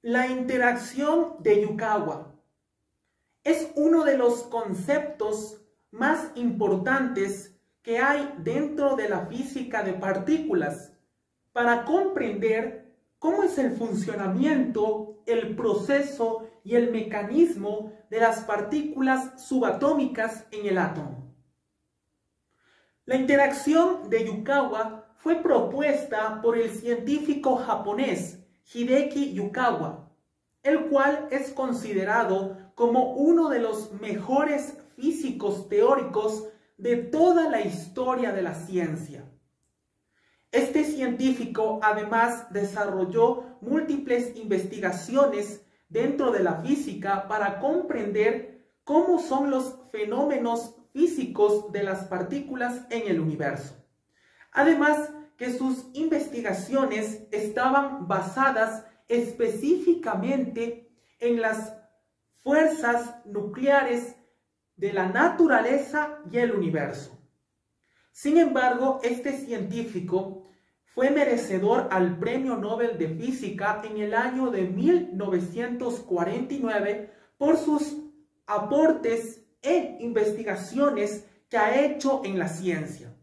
La interacción de Yukawa es uno de los conceptos más importantes que hay dentro de la física de partículas para comprender cómo es el funcionamiento, el proceso y el mecanismo de las partículas subatómicas en el átomo. La interacción de Yukawa fue propuesta por el científico japonés Hideki Yukawa, el cual es considerado como uno de los mejores físicos teóricos de toda la historia de la ciencia. Este científico además desarrolló múltiples investigaciones dentro de la física para comprender cómo son los fenómenos físicos de las partículas en el universo. Además que sus investigaciones estaban basadas específicamente en las fuerzas nucleares de la naturaleza y el universo. Sin embargo, este científico fue merecedor al Premio Nobel de Física en el año de 1949 por sus aportes e investigaciones que ha hecho en la ciencia.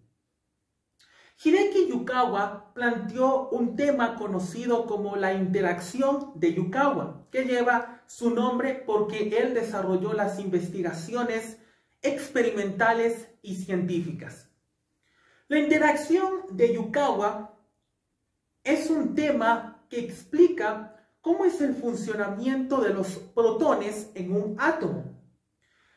Hideki Yukawa planteó un tema conocido como la interacción de Yukawa, que lleva su nombre porque él desarrolló las investigaciones experimentales y científicas. La interacción de Yukawa es un tema que explica cómo es el funcionamiento de los protones en un átomo.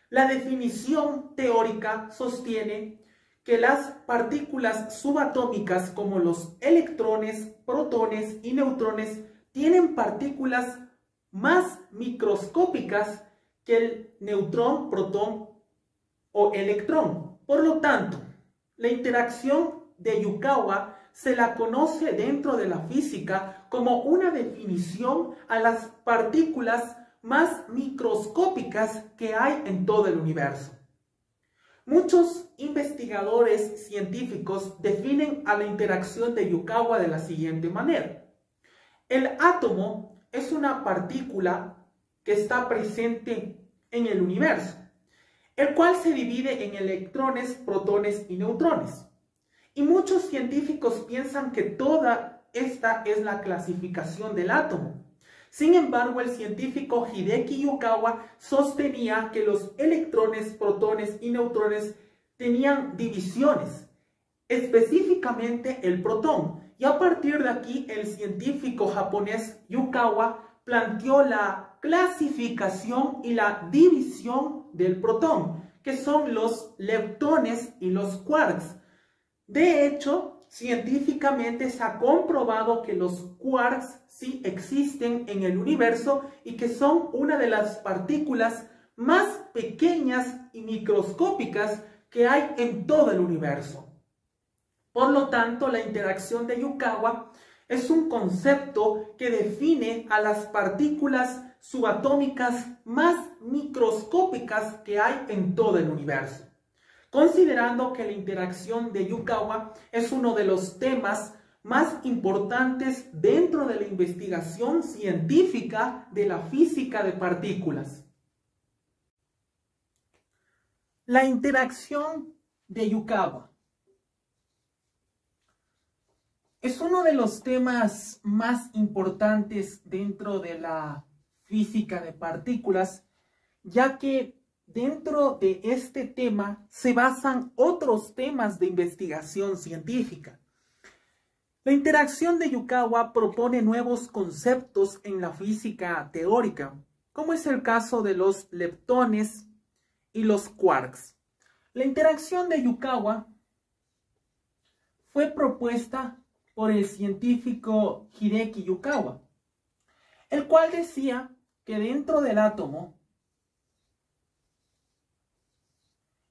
La definición teórica sostiene que las partículas subatómicas como los electrones, protones y neutrones tienen partículas más microscópicas que el neutrón, protón o electrón. Por lo tanto, la interacción de Yukawa se la conoce dentro de la física como una definición a las partículas más microscópicas que hay en todo el universo. Muchos investigadores científicos definen a la interacción de Yukawa de la siguiente manera. El átomo es una partícula que está presente en el universo, el cual se divide en electrones, protones y neutrones. Y muchos científicos piensan que toda esta es la clasificación del átomo. Sin embargo, el científico Hideki Yukawa sostenía que los electrones, protones y neutrones tenían divisiones, específicamente el protón. Y a partir de aquí, el científico japonés Yukawa planteó la clasificación y la división del protón, que son los leptones y los quarks. De hecho, científicamente se ha comprobado que los quarks sí existen en el universo y que son una de las partículas más pequeñas y microscópicas que hay en todo el universo. Por lo tanto, la interacción de Yukawa es un concepto que define a las partículas subatómicas más microscópicas que hay en todo el universo, considerando que la interacción de Yukawa es uno de los temas más importantes dentro de la investigación científica de la física de partículas. La interacción de Yukawa es uno de los temas más importantes dentro de la física de partículas, ya que dentro de este tema se basan otros temas de investigación científica. La interacción de Yukawa propone nuevos conceptos en la física teórica, como es el caso de los leptones y los quarks. La interacción de Yukawa fue propuesta por el científico Hideki Yukawa, el cual decía que dentro del átomo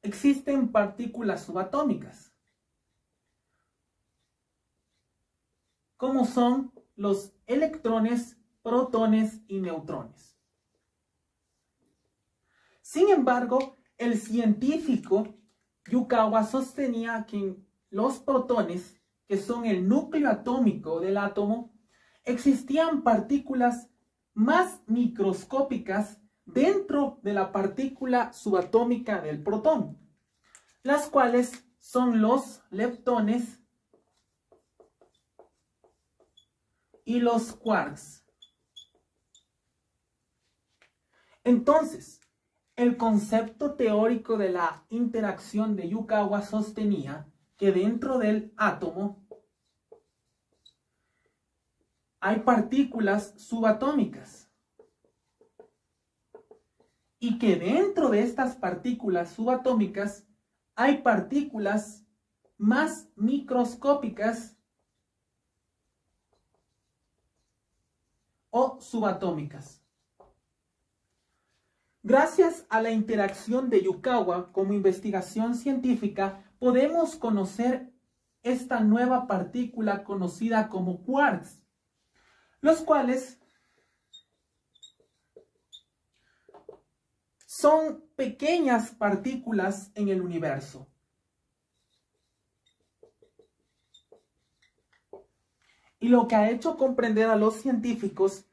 existen partículas subatómicas, como son los electrones, protones y neutrones. Sin embargo, el científico Yukawa sostenía que en los protones, que son el núcleo atómico del átomo, existían partículas más microscópicas dentro de la partícula subatómica del protón, las cuales son los leptones y los quarks. Entonces, el concepto teórico de la interacción de Yukawa sostenía que dentro del átomo hay partículas subatómicas y que dentro de estas partículas subatómicas hay partículas más microscópicas o subatómicas. Gracias a la interacción de Yukawa como investigación científica, podemos conocer esta nueva partícula conocida como quarks, los cuales son pequeñas partículas en el universo. Y lo que ha hecho comprender a los científicos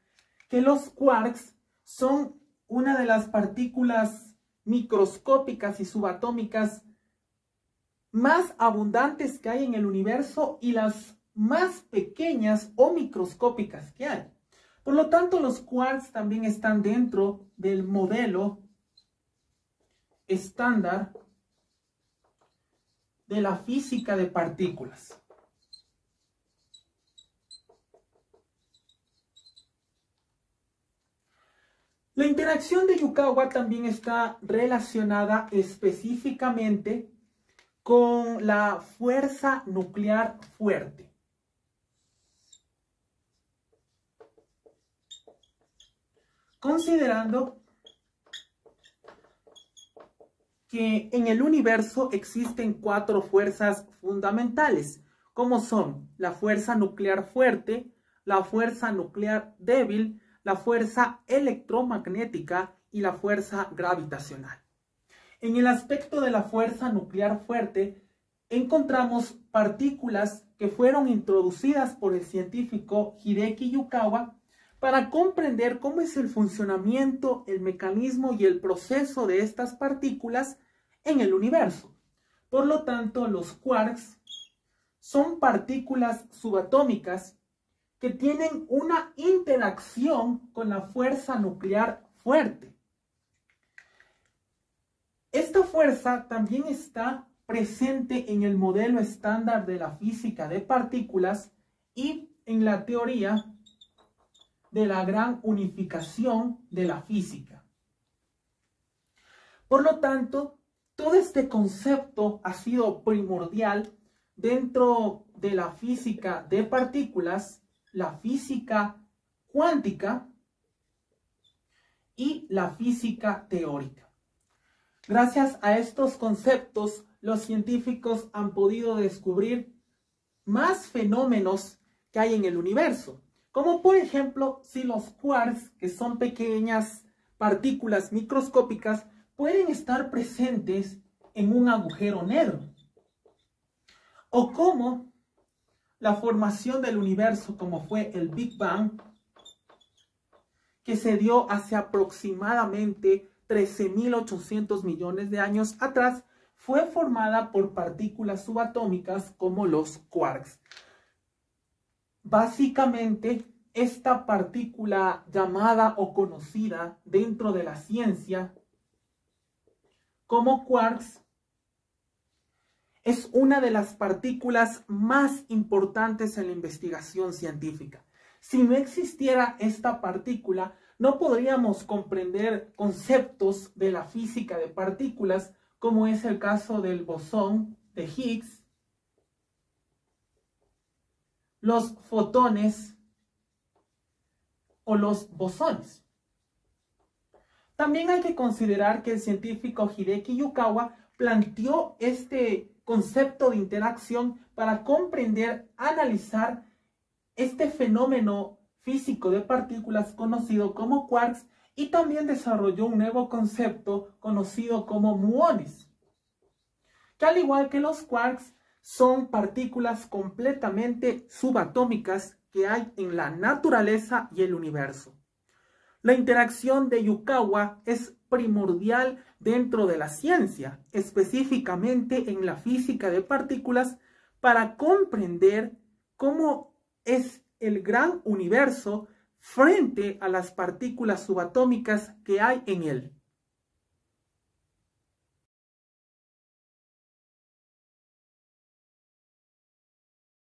que los quarks son una de las partículas microscópicas y subatómicas más abundantes que hay en el universo y las más pequeñas o microscópicas que hay. Por lo tanto, los quarks también están dentro del modelo estándar de la física de partículas. La interacción de Yukawa también está relacionada específicamente con la fuerza nuclear fuerte. Considerando que en el universo existen 4 fuerzas fundamentales, como son la fuerza nuclear fuerte, la fuerza nuclear débil, la fuerza electromagnética y la fuerza gravitacional. En el aspecto de la fuerza nuclear fuerte, encontramos partículas que fueron introducidas por el científico Hideki Yukawa para comprender cómo es el funcionamiento, el mecanismo y el proceso de estas partículas en el universo. Por lo tanto, los quarks son partículas subatómicas que tienen una interacción con la fuerza nuclear fuerte. Esta fuerza también está presente en el modelo estándar de la física de partículas y en la teoría de la gran unificación de la física. Por lo tanto, todo este concepto ha sido primordial dentro de la física de partículas, la física cuántica y la física teórica. Gracias a estos conceptos, los científicos han podido descubrir más fenómenos que hay en el universo, como por ejemplo si los quarks, que son pequeñas partículas microscópicas, pueden estar presentes en un agujero negro, o cómo la formación del universo, como fue el Big Bang, que se dio hace aproximadamente 13.800 millones de años atrás, fue formada por partículas subatómicas como los quarks. Básicamente, esta partícula llamada o conocida dentro de la ciencia como quarks es una de las partículas más importantes en la investigación científica. Si no existiera esta partícula, no podríamos comprender conceptos de la física de partículas, como es el caso del bosón de Higgs, los fotones o los bosones. También hay que considerar que el científico Hideki Yukawa planteó este concepto de interacción para comprender, analizar este fenómeno físico de partículas conocido como quarks, y también desarrolló un nuevo concepto conocido como muones, que al igual que los quarks son partículas completamente subatómicas que hay en la naturaleza y el universo. La interacción de Yukawa es primordial dentro de la ciencia, específicamente en la física de partículas, para comprender cómo es el gran universo frente a las partículas subatómicas que hay en él.